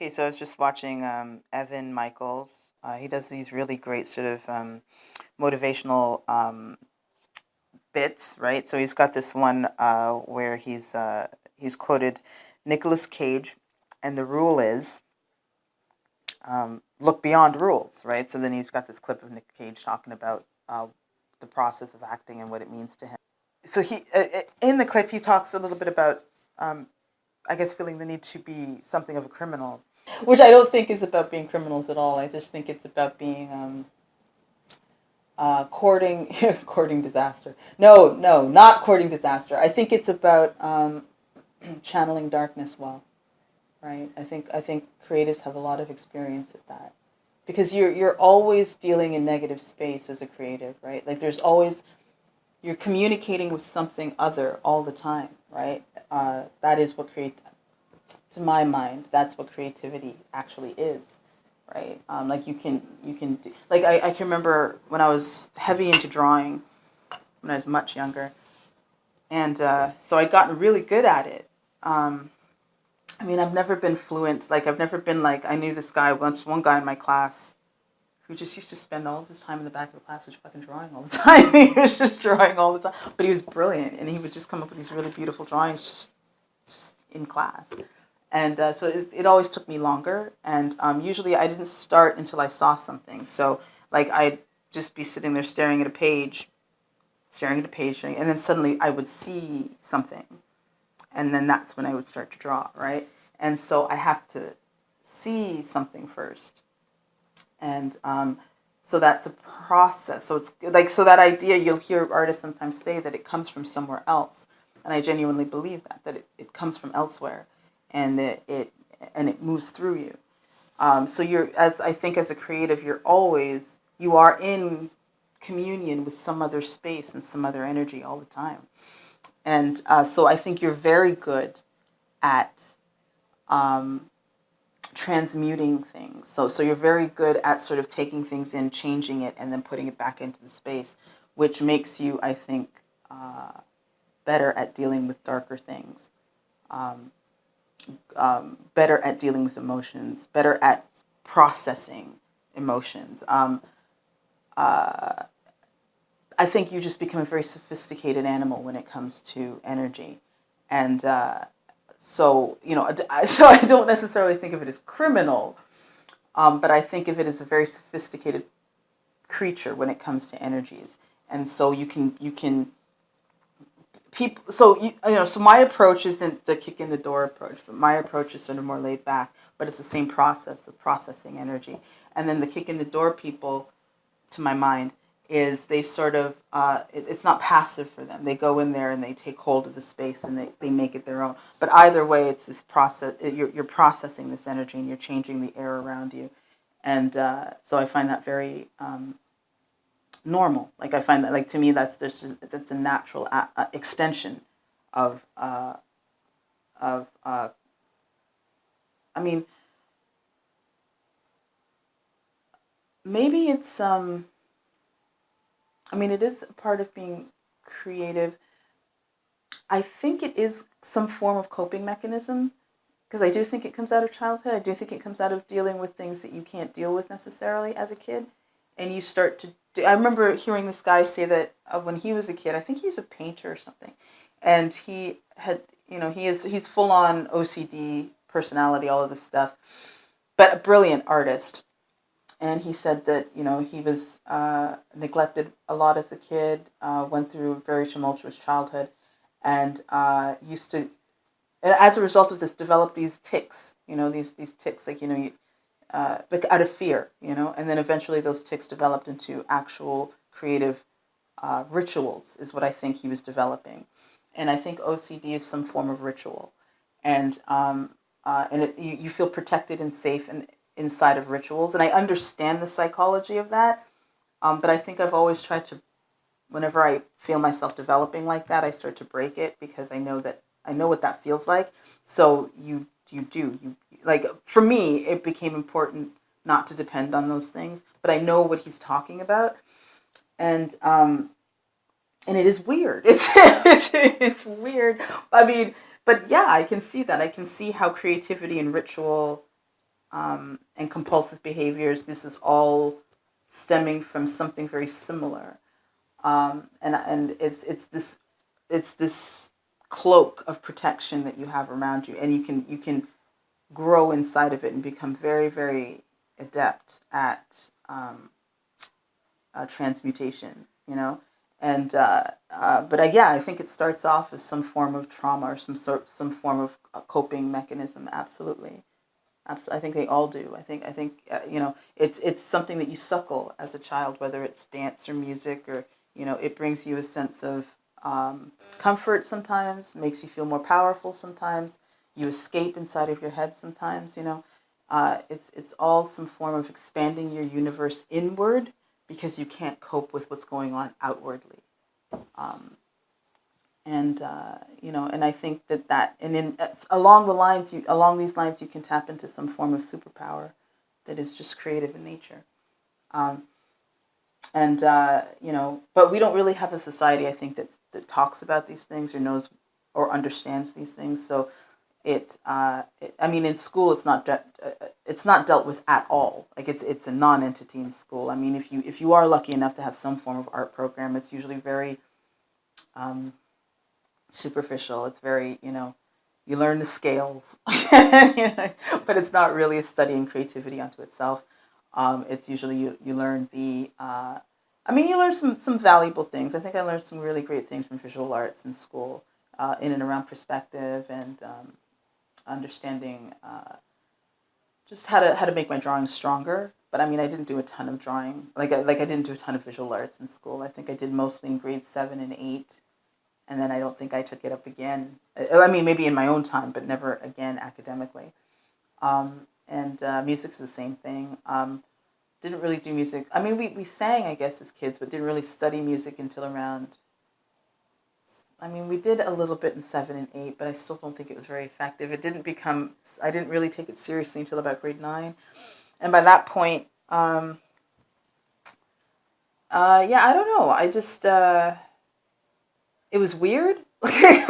Okay, so I was just watching Evan Michaels. He does these really great sort of motivational bits, right? So he's got this one where he's quoted Nicolas Cage, and the rule is look beyond rules, right? So then he's got this clip of Nick Cage talking about the process of acting and what it means to him. So he in the clip he talks a little bit about um, I guess feeling the need to be something of a criminal, which I don't think is about being criminals at all. I just think it's about being courting courting disaster. No, no, not courting disaster. I think it's about channeling darkness well, right? I think creatives have a lot of experience at that because you're always dealing in negative space as a creative, right? Like there's always you're communicating with something other all the time, right? That is what create to my mind, that's what creativity actually is, right? Like you can do, like I can remember when I was heavy into drawing when I was much younger, and so I'd gotten really good at it. Um, I mean, I've never been fluent. Like I've never been like I knew this guy once. One guy in my class who just used to spend all of his time in the back of the class just fucking drawing all the time. He was just drawing all the time, but he was brilliant, and he would just come up with these really beautiful drawings just in class. And so it always took me longer. And usually I didn't start until I saw something. So like I'd just be sitting there staring at a page, and then suddenly I would see something, and then that's when I would start to draw, right? And so I have to see something first, and so that's a process. So it's like so that idea you'll hear artists sometimes say that it comes from somewhere else, and I genuinely believe that it comes from elsewhere, and it moves through you. So you're as I think as a creative, you are in communion with some other space and some other energy all the time, and so I think you're very good at um, transmuting things. So you're very good at sort of taking things in, changing it, and then putting it back into the space, which makes you, I think, better at dealing with darker things, um, better at dealing with emotions, better at processing emotions. Uh, I think you just become a very sophisticated animal when it comes to energy, and so so I don't necessarily think of it as criminal, but I think of it as a very sophisticated creature when it comes to energies, and so you can people. So so my approach isn't the kick in the door approach, but my approach is sort of more laid back. But it's the same process of processing energy, and then the kick in the door people, to my mind, is they sort of it's not passive for them. They go in there and they take hold of the space and they make it their own. But either way, it's this process. You're processing this energy and you're changing the air around you, and so I find that very normal. Like I find that, like to me, that's a natural extension of of. I mean, maybe it's. I mean, it is a part of being creative. I think it is some form of coping mechanism because I do think it comes out of childhood. I do think it comes out of dealing with things that you can't deal with necessarily as a kid, and you start to. I remember hearing this guy say that when he was a kid. I think he's a painter or something, and he had he's full on OCD personality, all of this stuff, but a brilliant artist. And he said that he was neglected a lot as a kid, went through a very tumultuous childhood, and used to, as a result of this, develop these tics. These tics, like like out of fear. And then eventually those tics developed into actual creative rituals. Is what I think he was developing, and I think OCD is some form of ritual, and you feel protected and safe and inside of rituals, and I understand the psychology of that. But I think I've always tried to, whenever I feel myself developing like that, I start to break it because I know what that feels like. So you like for me, it became important not to depend on those things, but I know what he's talking about, and and it is weird. It's weird. I mean, but yeah, I can see that. I can see how creativity and ritual and compulsive behaviors, this is all stemming from something very similar. And it's this cloak of protection that you have around you, and you can grow inside of it and become very, very adept at transmutation, and but yeah, I think it starts off as some form of trauma or some form of coping mechanism. Absolutely. I think they all do. I think it's something that you suckle as a child, whether it's dance or music, or it brings you a sense of comfort sometimes, makes you feel more powerful sometimes. You escape inside of your head sometimes. It's all some form of expanding your universe inward because you can't cope with what's going on outwardly. Um, and I think and then along these lines, you can tap into some form of superpower that is just creative in nature. Um, but we don't really have a society, I think, that talks about these things or knows or understands these things. So I mean, in school, it's not dealt with at all. Like it's a non-entity in school. I mean, if you are lucky enough to have some form of art program, it's usually very um, superficial. It's very, you learn the scales, but it's not really a study in creativity unto itself. It's usually you learn you learn some valuable things. I think I learned some really great things from visual arts in school, in and around perspective and understanding just how to make my drawing stronger. But I mean, I didn't do a ton of drawing. I didn't do a ton of visual arts in school. I think I did mostly in grades 7 and 8, and then I don't think I took it up again. I mean, maybe in my own time, but never again academically. And music's the same thing. Didn't really do music. I mean, we sang, I guess, as kids, but didn't really study music until around. I mean, we did a little bit in 7 and 8, but I still don't think it was very effective. I didn't really take it seriously until about grade 9. And by that point, yeah, I don't know. I just, it was weird. It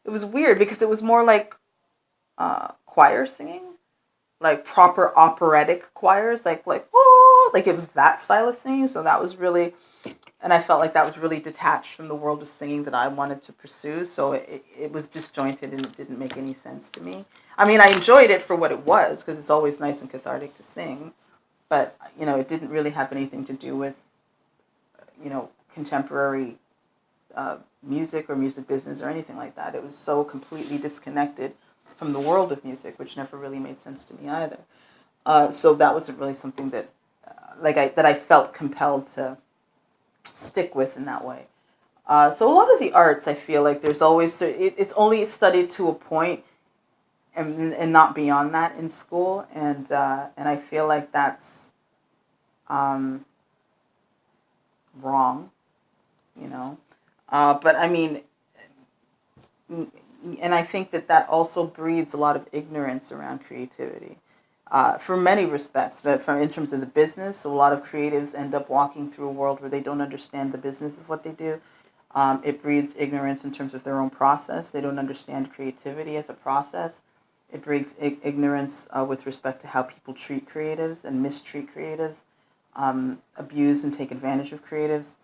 was weird because it was more like choir singing, like proper operatic choirs, like oh, like it was that style of singing. So that was really, and I felt like that was really detached from the world of singing that I wanted to pursue. So it was disjointed and it didn't make any sense to me. I mean, I enjoyed it for what it was because it's always nice and cathartic to sing, but it didn't really have anything to do with contemporary music or music business or anything like that. It was so completely disconnected from the world of music, which never really made sense to me either. So that wasn't really something that I felt compelled to stick with in that way. So a lot of the arts, I feel like there's always it's only studied to a point, and not beyond that in school, and I feel like that's wrong, you know. But I mean, and I think that also breeds a lot of ignorance around creativity. For many respects, but in terms of the business, so a lot of creatives end up walking through a world where they don't understand the business of what they do. It breeds ignorance in terms of their own process. They don't understand creativity as a process. It breeds ignorance with respect to how people treat creatives and mistreat creatives, abuse and take advantage of creatives.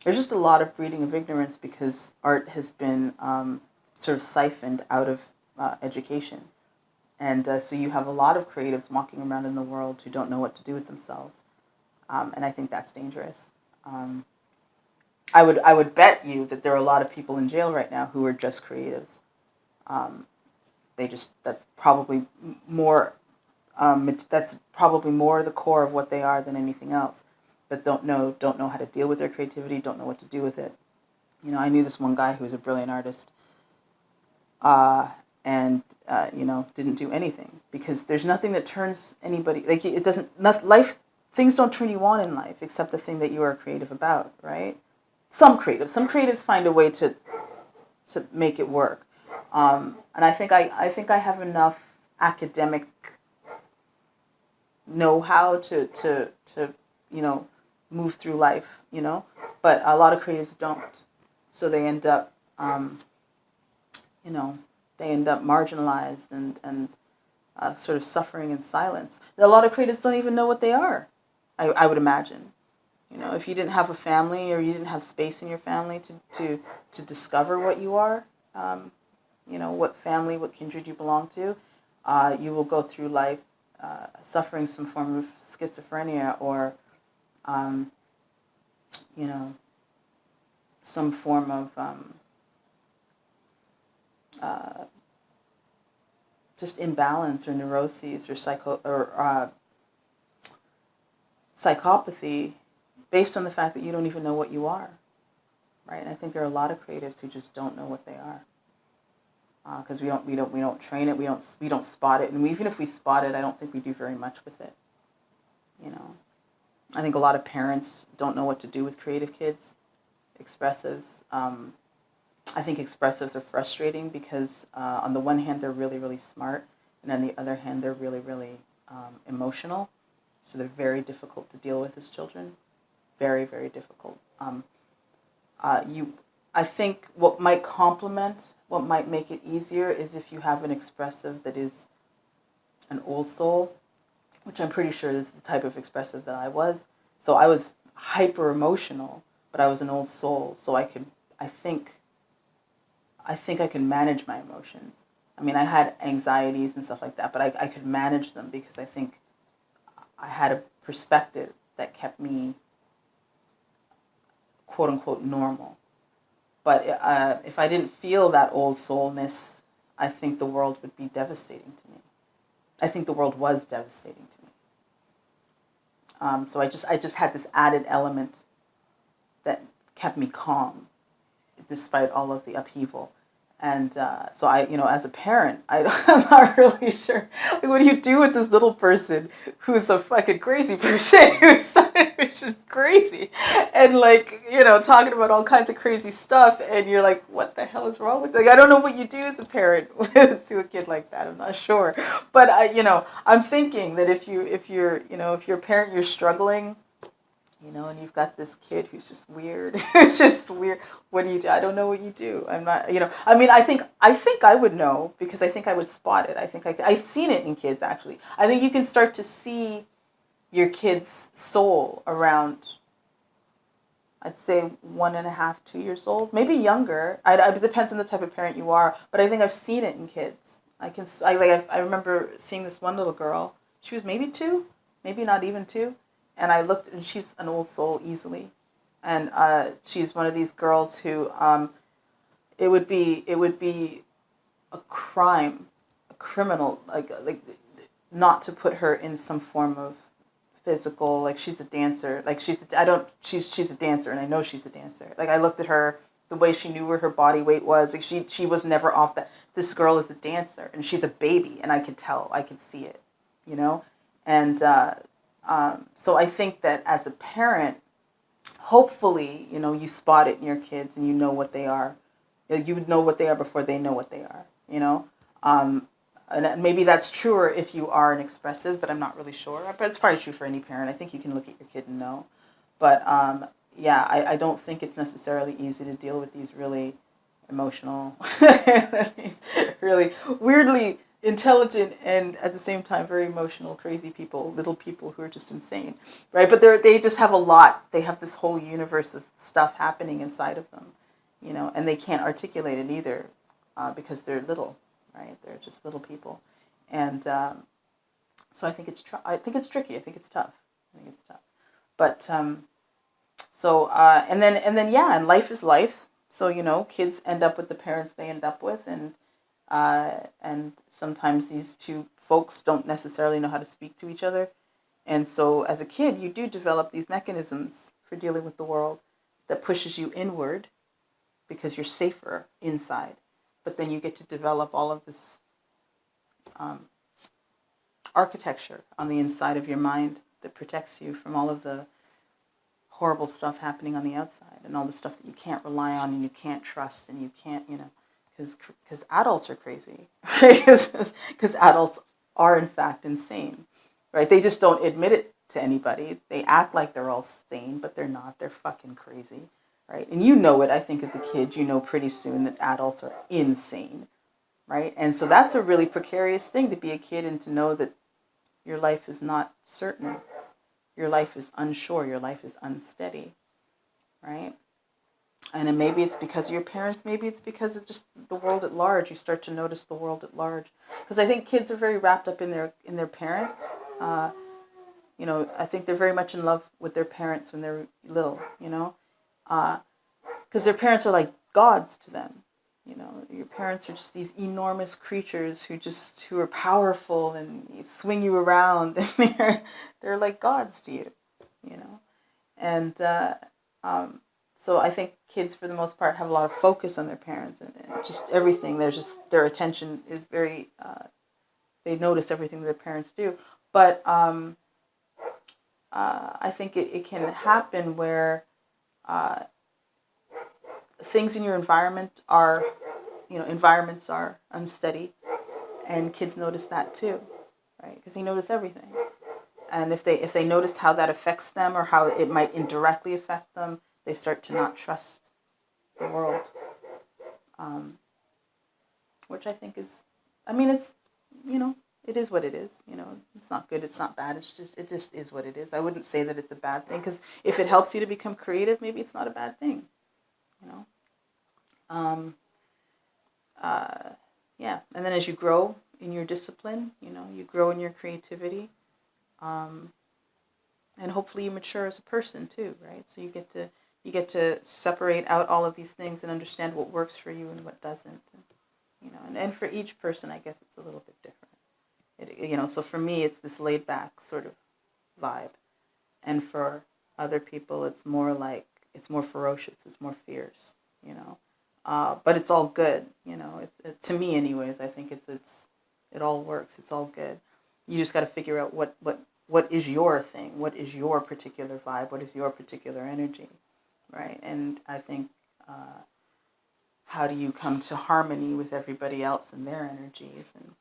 There's just a lot of breeding of ignorance because art has been sort of siphoned out of education. And so you have a lot of creatives walking around in the world who don't know what to do with themselves. And I think that's dangerous. I would bet you that there are a lot of people in jail right now who are just creatives. That's probably more the core of what they are than anything else. But don't know how to deal with their creativity, don't know what to do with it. I knew this one guy who was a brilliant artist, and didn't do anything because there's nothing that turns anybody, like it doesn't, life, things don't turn you on in life except the thing that you are creative about, right? Some creatives find a way to make it work, and I think I have enough academic know-how to move through life, but a lot of creatives don't, so they end up you know, they end up marginalized and sort of suffering in silence. A lot of creatives don't even know what they are, I would imagine. You know, if you didn't have a family or you didn't have space in your family to discover what you are, you know, what family, what kindred you belong to, you will go through life suffering some form of schizophrenia or, you know, some form of just imbalance or neuroses or psychopathy based on the fact that you don't even know what you are, right? And I think there are a lot of creatives who just don't know what they are because we don't train it, we don't spot it, and even if we spot it, I don't think we do very much with it. You know, I think a lot of parents don't know what to do with creative kids, expressives. I think expressives are frustrating because on the one hand they're really, really smart, and on the other hand they're really, really emotional. So they're very difficult to deal with as children. Very, very difficult. I think what might what might make it easier is if you have an expressive that is an old soul, which I'm pretty sure is the type of expressive that I was. So I was hyper emotional, but I was an old soul, so I think I could manage my emotions. I mean, I had anxieties and stuff like that, but I could manage them because I think I had a perspective that kept me, quote unquote, normal. But if I didn't feel that old soulness, I think the world would be devastating to me. I think the world was devastating to me. So I just had this added element that kept me calm, despite all of the upheaval. And so as a parent, I'm not really sure. Like, what do you do with this little person who's a fucking crazy person who's just crazy, and talking about all kinds of crazy stuff, and you're like, what the hell is wrong with? Like, I don't know what you do as a parent to a kid like that. I'm not sure, but I'm thinking that if you're a parent, you're struggling. And you've got this kid who's just weird. It's just weird. What do you do? I don't know what you do. I'm not, I mean, I think I would know because I think I would spot it. I think I've seen it in kids, actually. I think you can start to see your kid's soul around, I'd say 1.5, 2 years old, maybe younger. It depends on the type of parent you are, but I think I've seen it in kids. I remember seeing this one little girl. She was maybe 2, maybe not even 2. And I looked, and she's an old soul easily, and she's one of these girls who it would be a crime, a criminal, like not to put her in some form of physical, like she's a dancer, like she's a dancer, and I know she's a dancer. Like I looked at her, the way she knew where her body weight was, like she was never off that. This girl is a dancer, and she's a baby, and I could tell, I could see it, and. So I think that as a parent, hopefully, you spot it in your kids and you know what they are. You would know what they are before they know what they are, And maybe that's truer if you are an expressive, but I'm not really sure. But it's probably true for any parent. I think you can look at your kid and know. But yeah, I don't think it's necessarily easy to deal with these really emotional, these really weirdly intelligent and at the same time very emotional, crazy people, little people who are just insane, right? But they just have a lot. They have this whole universe of stuff happening inside of them, and they can't articulate it either because they're little, right? They're just little people, and so I think it's tricky. I think it's tough. But and then yeah, and life is life. So kids end up with the parents they end up with, and sometimes these two folks don't necessarily know how to speak to each other. And so as a kid, you do develop these mechanisms for dealing with the world that pushes you inward because you're safer inside. But then you get to develop all of this architecture on the inside of your mind that protects you from all of the horrible stuff happening on the outside and all the stuff that you can't rely on and you can't trust and you can't, because adults are crazy, because adults are in fact insane, right? They just don't admit it to anybody. They act like they're all sane, but they're not. They're fucking crazy, right? And it, I think as a kid, pretty soon that adults are insane, right? And so that's a really precarious thing, to be a kid and to know that your life is not certain. Your life is unsure. Your life is unsteady, right? And then maybe it's because of your parents. Maybe it's because of just the world at large. You start to notice the world at large. Because I think kids are very wrapped up in their parents. I think they're very much in love with their parents when they're little. Because their parents are like gods to them. Your parents are just these enormous creatures who are powerful and swing you around, and they're like gods to you. And so I think kids, for the most part, have a lot of focus on their parents, and just everything. Their attention is very. They notice everything that their parents do, but I think it can happen where things in your environments are unsteady, and kids notice that too, right? Because they notice everything, and if they notice how that affects them or how it might indirectly affect them, they start to not trust the world, which I think is, it's, it is what it is. It's not good, it's not bad. It just is what it is. I wouldn't say that it's a bad thing, because if it helps you to become creative, maybe it's not a bad thing. Um, yeah, and then as you grow in your discipline, you grow in your creativity, and hopefully you mature as a person too, right? So you get to separate out all of these things and understand what works for you and what doesn't. And for each person, I guess it's a little bit different. So for me, it's this laid back sort of vibe, and for other people, it's more ferocious, it's more fierce. But it's all good. To me, anyways. I think it all works. It's all good. You just got to figure out what is your thing, what is your particular vibe, what is your particular energy, right? And I think how do you come to harmony with everybody else and their energies? And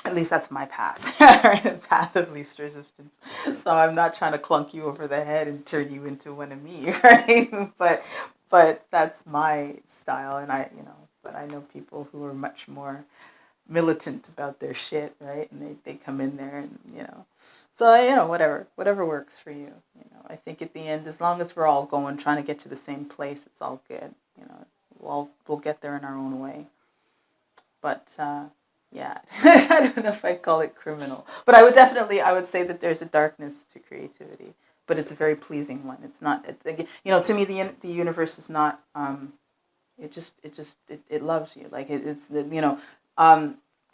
at least that's my path, path of least resistance. So I'm not trying to clunk you over the head and turn you into one of me, right? But that's my style, and but I know people who are much more militant about their shit, right? And they come in there and so whatever works for you. I think at the end, as long as we're all trying to get to the same place, it's all good. We'll get there in our own way. But yeah, I don't know if I'd call it criminal, but I would say that there's a darkness to creativity, but it's a very pleasing one. It's not, to me, the universe is not, it loves you. Like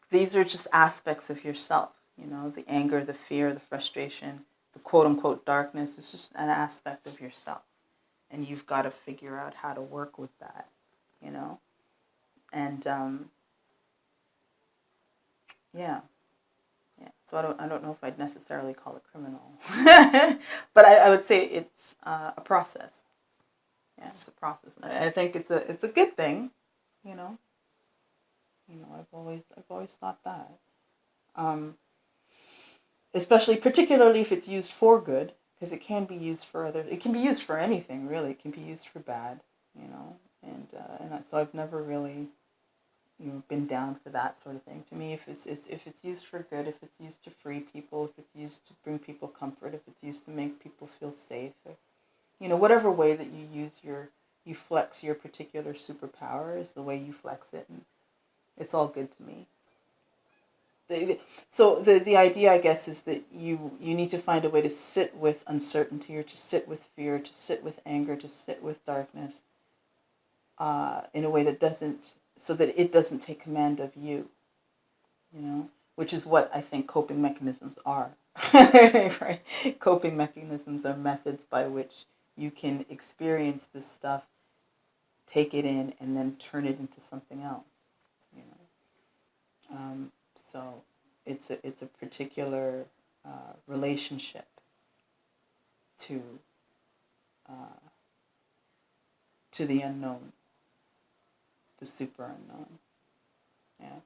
these are just aspects of yourself, the anger, the fear, the frustration, the quote unquote darkness is just an aspect of yourself. And you've got to figure out how to work with that, and, yeah. Yeah, so I don't know if I'd necessarily call it criminal, but I would say it's a process. Yeah, it's a process. I think it's a good thing, you know. I've always thought that, especially particularly if it's used for good, because it can be used for other. It can be used for anything really. It can be used for bad, so I've never really been down for that sort of thing. To me, if it's used for good, if it's used to free people, if it's used to bring people comfort, if it's used to make people feel safe, or, whatever way that you flex your particular superpower is the way you flex it, and it's all good to me. So the idea, I guess, is that you need to find a way to sit with uncertainty, or to sit with fear, to sit with anger, to sit with darkness, in a way that so that it doesn't take command of you, which is what I think coping mechanisms are. Right? Coping mechanisms are methods by which you can experience this stuff, take it in, and then turn it into something else. So it's a particular relationship to the unknown, the super unknown. Yeah.